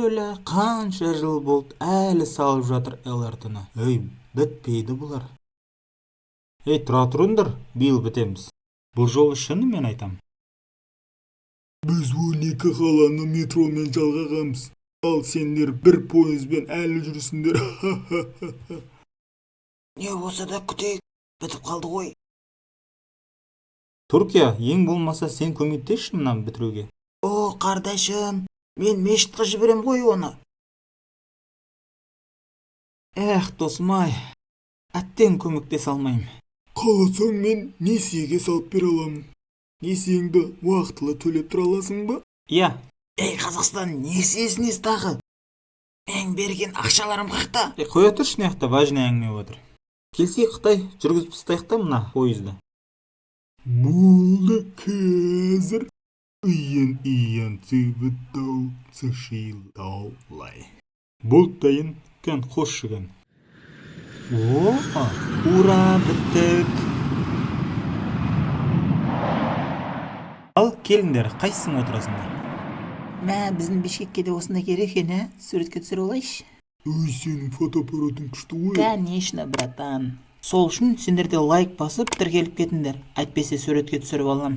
эле канча жыл болду, әлі салып жатыр ЛРТны. Бітпейді бұлар. Тұра тұрыңдар, биыл бітеміз. Бұл жолы шыны мен айтам. Біз 12 қаланы метромен жалғағамыз. Ал сендер бір пойызбен әлі жүрсіңдер. Не болса да күтейік, бітіп қалды ғой. Түркия, ең болмаса сен көмектесші мынаны бітіруге. О, қардашым, мен мешітке жіберем ғой оны. Досым-ай, әттең көмектесе алмайым. Қаласаң мен несиеге салып бере аламын. Несиеңді уақытылы төлеп тұра аласың ба? Иә. Ей, Қазақстан, несиесін тағы? Мен берген ақшаларым қақта? Қоя тұршы неқта важный әңгіме отыр. Келсек Қытай, жүргізіп тастайық та мына пойызды. Болды қазір. Иен цыбыттау, цышилдау лай. Бұлттайын, кән қош жүген. Ура, біттік. Ал, келіңдер, қайсың отырасыңдар? Біздің Бишкекке де осында керек екен, суретке түсіре алайшы. Сенің фотоаппаратың күшті ғой. Конечно, братан. Сол үшін сендерде лайк басып тіркеліп кетіңдер. Әйтпесе суретке түсіріп алам.